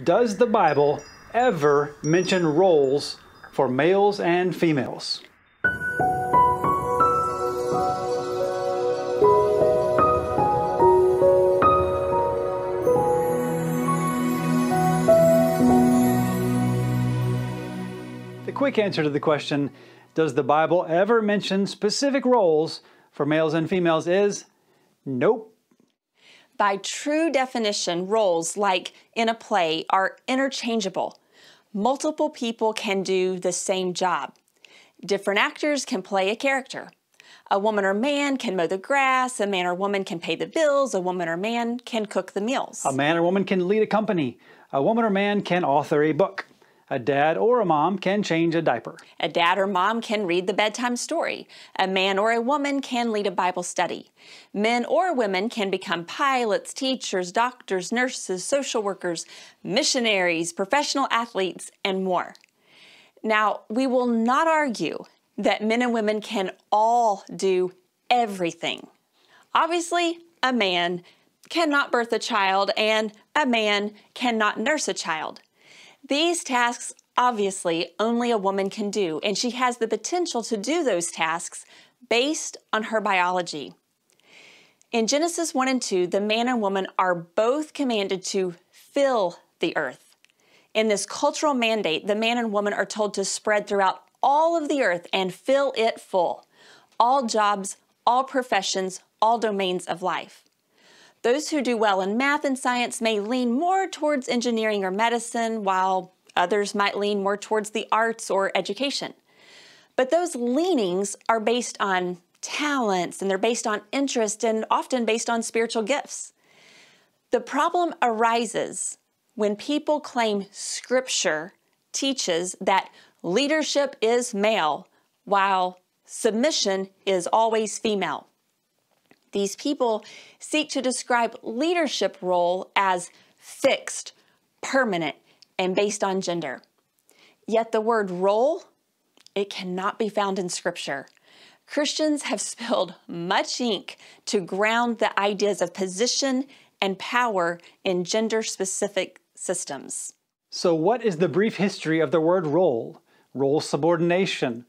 Does the Bible ever mention roles for males and females? The quick answer to the question, does the Bible ever mention specific roles for males and females, is nope. By true definition, roles, like in a play, are interchangeable. Multiple people can do the same job. Different actors can play a character. A woman or man can mow the grass, a man or woman can pay the bills, a woman or man can cook the meals. A man or woman can lead a company. A woman or man can author a book. A dad or a mom can change a diaper. A dad or mom can read the bedtime story. A man or a woman can lead a Bible study. Men or women can become pilots, teachers, doctors, nurses, social workers, missionaries, professional athletes, and more. Now, we will not argue that men and women can all do everything. Obviously, a man cannot birth a child and a man cannot nurse a child. These tasks, obviously, only a woman can do, and she has the potential to do those tasks based on her biology. In Genesis 1 and 2, the man and woman are both commanded to fill the earth. In this cultural mandate, the man and woman are told to spread throughout all of the earth and fill it full. All jobs, all professions, all domains of life. Those who do well in math and science may lean more towards engineering or medicine, while others might lean more towards the arts or education. But those leanings are based on talents, and they're based on interest, and often based on spiritual gifts. The problem arises when people claim Scripture teaches that leadership is male, while submission is always female. These people seek to describe leadership role as fixed, permanent, and based on gender. Yet the word role, it cannot be found in Scripture. Christians have spilled much ink to ground the ideas of position and power in gender-specific systems. So what is the brief history of the word role subordination,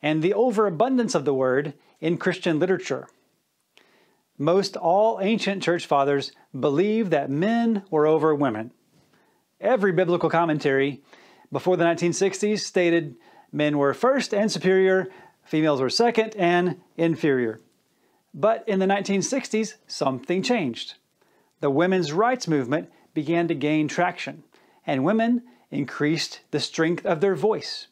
and the overabundance of the word in Christian literature? Most all ancient church fathers believed that men were over women. Every biblical commentary before the 1960s stated men were first and superior, females were second and inferior. But in the 1960s, something changed. The women's rights movement began to gain traction, and women increased the strength of their voice.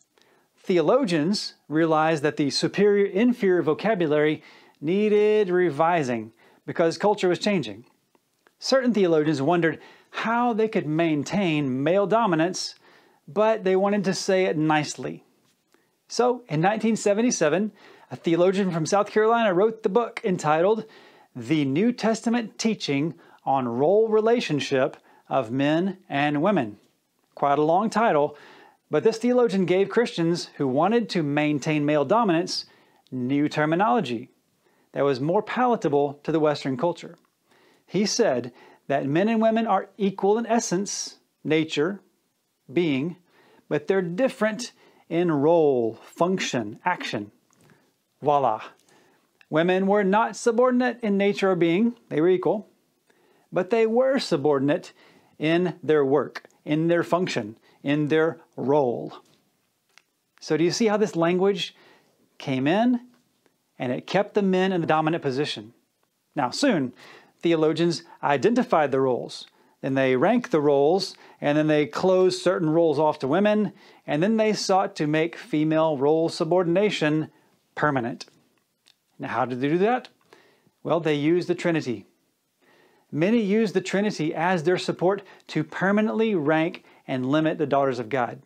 Theologians realized that the superior-inferior vocabulary needed revising because culture was changing. Certain theologians wondered how they could maintain male dominance, but they wanted to say it nicely. So, in 1977, a theologian from South Carolina wrote the book entitled The New Testament Teaching on Role Relationship of Men and Women. Quite a long title, but this theologian gave Christians who wanted to maintain male dominance new terminology that was more palatable to the Western culture. He said that men and women are equal in essence, nature, being, but they're different in role, function, action. Voila. Women were not subordinate in nature or being, they were equal, but they were subordinate in their work, in their function, in their role. So do you see how this language came in? And it kept the men in the dominant position. Now soon, theologians identified the roles. Then they ranked the roles, and then they closed certain roles off to women, and then they sought to make female role subordination permanent. Now how did they do that? Well, they used the Trinity. Many used the Trinity as their support to permanently rank and limit the daughters of God.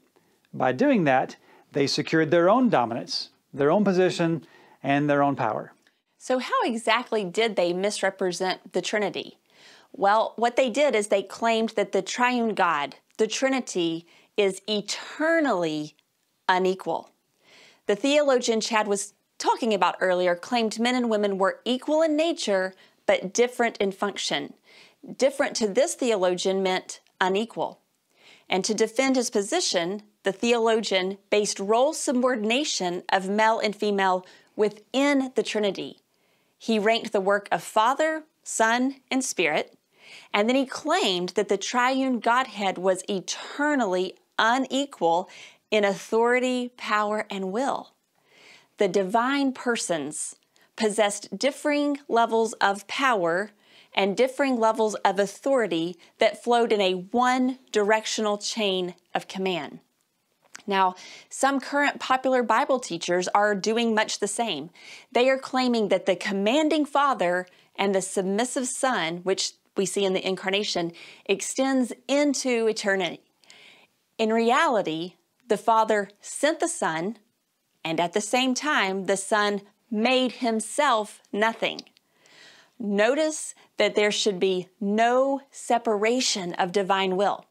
By doing that, they secured their own dominance, their own position, and their own power. So how exactly did they misrepresent the Trinity? Well, what they did is they claimed that the triune God, the Trinity, is eternally unequal. The theologian Chad was talking about earlier claimed men and women were equal in nature, but different in function. Different to this theologian meant unequal. And to defend his position, the theologian based role subordination of male and female within the Trinity. He ranked the work of Father, Son, and Spirit, and then he claimed that the triune Godhead was eternally unequal in authority, power, and will. The divine persons possessed differing levels of power and differing levels of authority that flowed in a one-directional chain of command. Now, some current popular Bible teachers are doing much the same. They are claiming that the commanding Father and the submissive Son, which we see in the Incarnation, extends into eternity. In reality, the Father sent the Son, and at the same time, the Son made himself nothing. Notice that there should be no separation of divine will.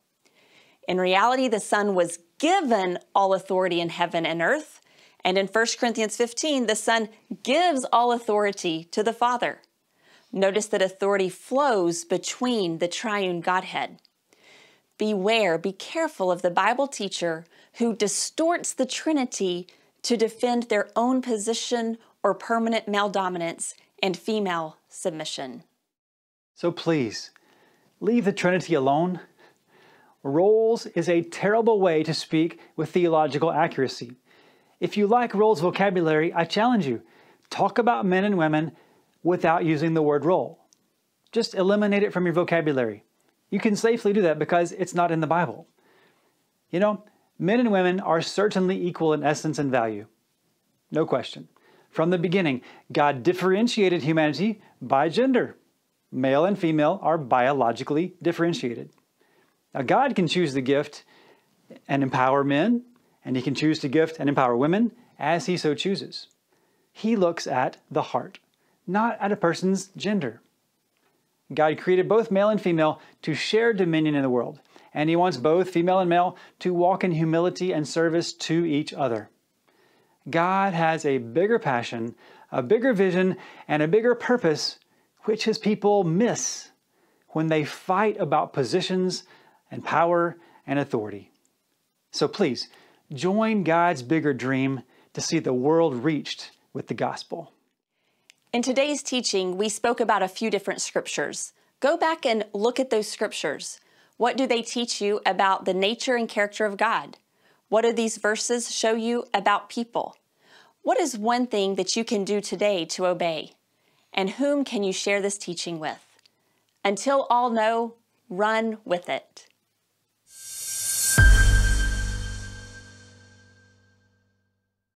In reality, the Son was given all authority in heaven and earth, and in 1 Corinthians 15, the Son gives all authority to the Father. Notice that authority flows between the triune Godhead. Beware, be careful of the Bible teacher who distorts the Trinity to defend their own position or permanent male dominance and female submission. So please, leave the Trinity alone. Roles is a terrible way to speak with theological accuracy. If you like roles vocabulary, I challenge you, talk about men and women without using the word role. Just eliminate it from your vocabulary. You can safely do that because it's not in the Bible. You know, men and women are certainly equal in essence and value. No question. From the beginning, God differentiated humanity by gender. Male and female are biologically differentiated. Now, God can choose to gift and empower men, and he can choose to gift and empower women as he so chooses. He looks at the heart, not at a person's gender. God created both male and female to share dominion in the world, and he wants both female and male to walk in humility and service to each other. God has a bigger passion, a bigger vision, and a bigger purpose, which his people miss when they fight about positions and power and authority. So please, join God's bigger dream to see the world reached with the gospel. In today's teaching, we spoke about a few different scriptures. Go back and look at those scriptures. What do they teach you about the nature and character of God? What do these verses show you about people? What is one thing that you can do today to obey? And whom can you share this teaching with? Until all know, run with it.